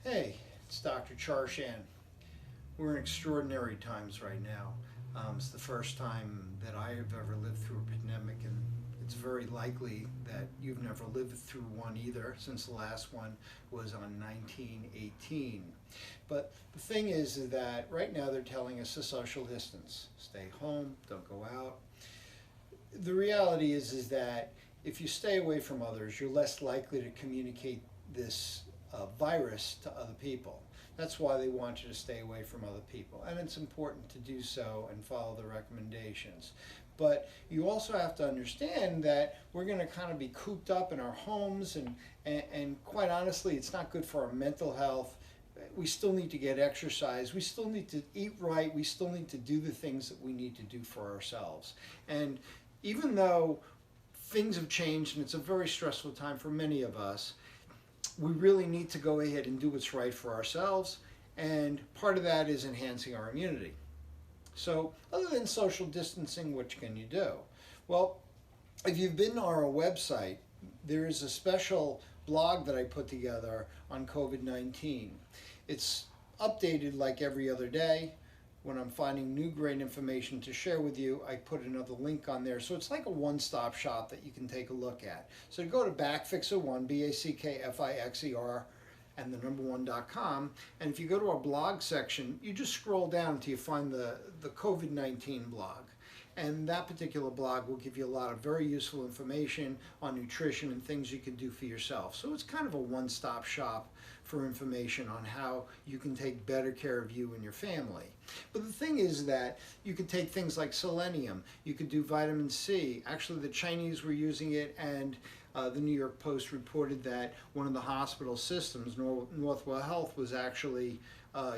Hey, it's Dr. Charschan. We're in extraordinary times right now. It's the first time that I have ever lived through a pandemic, and it's very likely that you've never lived through one either, since the last one was on 1918. But the thing is that right now they're telling us to social distance. Stay home, don't go out. The reality is that if you stay away from others, you're less likely to communicate this virus to other people. That's why they want you to stay away from other people. And it's important to do so and follow the recommendations. But you also have to understand that we're going to kind of be cooped up in our homes, and quite honestly, it's not good for our mental health. We still need to get exercise. We still need to eat right. We still need to do the things that we need to do for ourselves. And even though things have changed and it's a very stressful time for many of us, we really need to go ahead and do what's right for ourselves, and part of that is enhancing our immunity. So other than social distancing, what can you do? Well, if you've been to our website, there is a special blog that I put together on COVID-19. It's updated like every other day. When I'm finding new great information to share with you, I put another link on there. So it's like a one-stop shop that you can take a look at. So go to Backfixer1, BACKFIXER, and the number 1.com. And if you go to our blog section, you just scroll down until you find the COVID-19 blog. And that particular blog will give you a lot of very useful information on nutrition and things you can do for yourself. So it's kind of a one-stop shop for information on how you can take better care of you and your family. But the thing is that you could take things like selenium, you could do vitamin C. Actually, the Chinese were using it, and the New York Post reported that one of the hospital systems, Northwell Health, was actually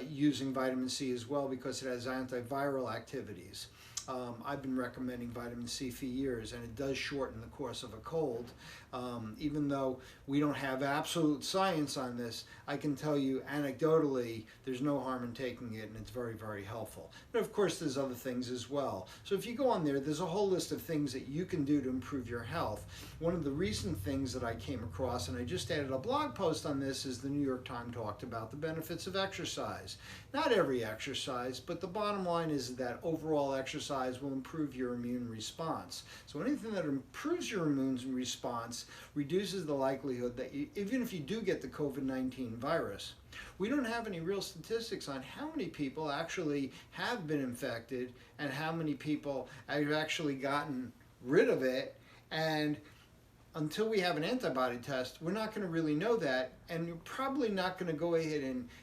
using vitamin C as well because it has antiviral activities. I've been recommending vitamin C for years, and it does shorten the course of a cold. Even though we don't have absolute science on this, I can tell you anecdotally there's no harm in taking it, and it's very, very helpful. But of course there's other things as well. So if you go on there, there's a whole list of things that you can do to improve your health. One of the recent things that I came across, and I just added a blog post on this, is the New York Times talked about the benefits of exercise. Not every exercise, but the bottom line is that overall exercise will improve your immune response. So anything that improves your immune response reduces the likelihood that even if you do get the COVID-19 virus, we don't have any real statistics on how many people actually have been infected and how many people have actually gotten rid of it. And until we have an antibody test, we're not going to really know that, and you're probably not going to go ahead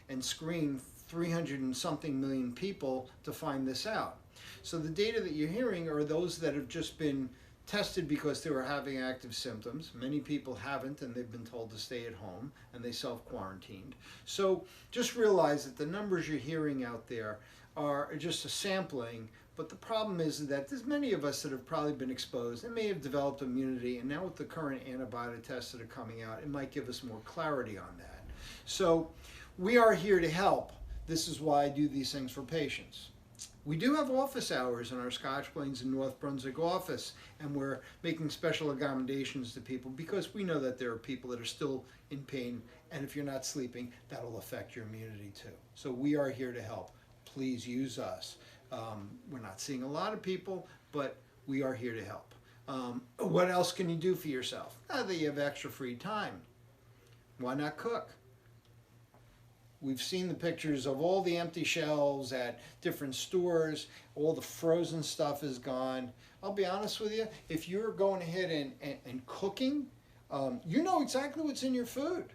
and screen 300 and something million people to find this out. So the data that you're hearing are those that have just been tested because they were having active symptoms. Many people haven't, and they've been told to stay at home, and they self-quarantined. So just realize that the numbers you're hearing out there are just a sampling, but the problem is that there's many of us that have probably been exposed and may have developed immunity, and now with the current antibody tests that are coming out, it might give us more clarity on that. So we are here to help. This is why I do these things for patients. We do have office hours in our Scotch Plains and North Brunswick office, and we're making special accommodations to people because we know that there are people that are still in pain, and if you're not sleeping, that'll affect your immunity too. So we are here to help. Please use us. We're not seeing a lot of people, but we are here to help. What else can you do for yourself? Now that you have extra free time, why not cook? We've seen the pictures of all the empty shelves at different stores. All the frozen stuff is gone. I'll be honest with you, if you're going ahead and cooking, you know exactly what's in your food.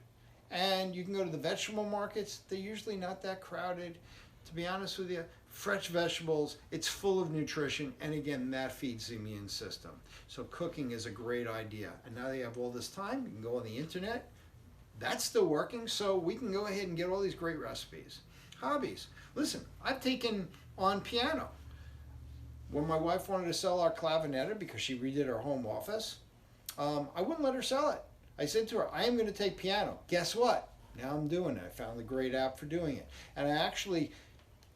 And you can go to the vegetable markets. They're usually not that crowded. To be honest with you, fresh vegetables, it's full of nutrition, and again, that feeds the immune system. So cooking is a great idea. And now that you have all this time, you can go on the internet. That's still working, so we can go ahead and get all these great recipes. Hobbies. Listen, I've taken on piano. When my wife wanted to sell our clavinetta because she redid her home office, I wouldn't let her sell it. I said to her, I am going to take piano. Guess what? Now I'm doing it. I found a great app for doing it. And I actually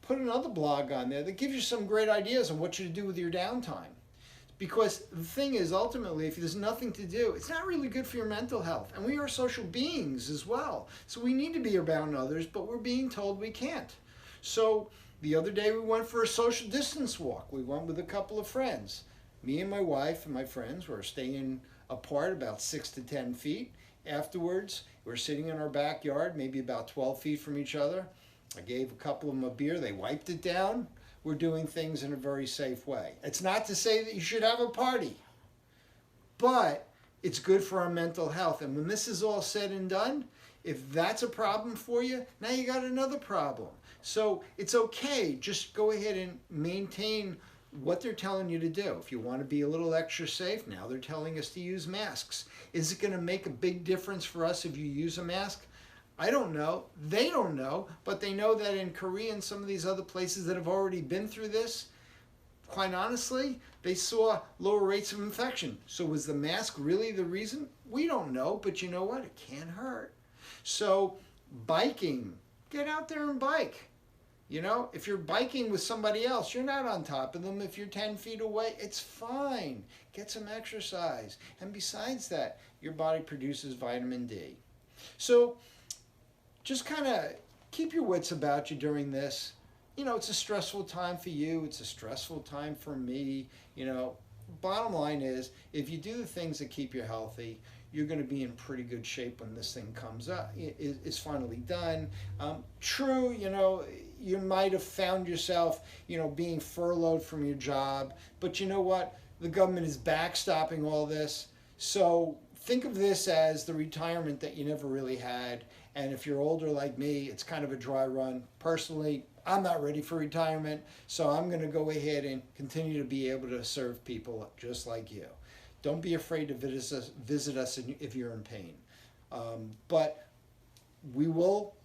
put another blog on there that gives you some great ideas on what you do with your downtime. Because the thing is, ultimately, if there's nothing to do, it's not really good for your mental health. And we are social beings as well. So we need to be around others, but we're being told we can't. So the other day we went for a social distance walk. We went with a couple of friends. Me and my wife and my friends were staying apart about 6 to 10 feet. Afterwards, we're sitting in our backyard, maybe about 12 feet from each other. I gave a couple of them a beer. They wiped it down. We're doing things in a very safe way. It's not to say that you should have a party, but it's good for our mental health. And when this is all said and done, if that's a problem for you, now you got another problem. So it's okay. Just go ahead and maintain what they're telling you to do. If you want to be a little extra safe, now they're telling us to use masks. Is it going to make a big difference for us if you use a mask? I don't know. They don't know, but they know that in Korea and some of these other places that have already been through this, quite honestly, they saw lower rates of infection. So was the mask really the reason? We don't know, but you know what? It can't hurt. So biking, get out there and bike. You know, if you're biking with somebody else, you're not on top of them. If you're 10 feet away, it's fine. Get some exercise. And besides that, your body produces vitamin D. So just kind of keep your wits about you during this. You know, it's a stressful time for you. It's a stressful time for me. You know, bottom line is, if you do the things that keep you healthy, you're going to be in pretty good shape when this thing comes up. It's finally done. True, you know, you might have found yourself, you know, being furloughed from your job. But you know what? The government is backstopping all this. So think of this as the retirement that you never really had. And if you're older like me, it's kind of a dry run. Personally, I'm not ready for retirement, so I'm going to go ahead and continue to be able to serve people just like you. Don't be afraid to visit us if you're in pain. But we will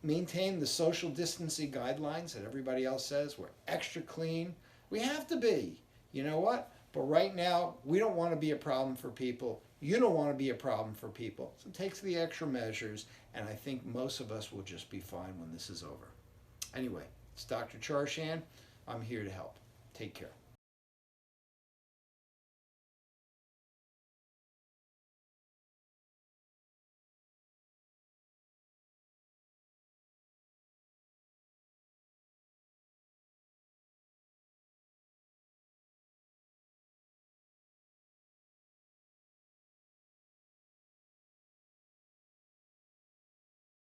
maintain the social distancing guidelines that everybody else says. We're extra clean. We have to be. You know what? But right now, we don't want to be a problem for people. You don't want to be a problem for people. So take the extra measures, and I think most of us will just be fine when this is over. Anyway, it's Dr. Charschan. I'm here to help. Take care.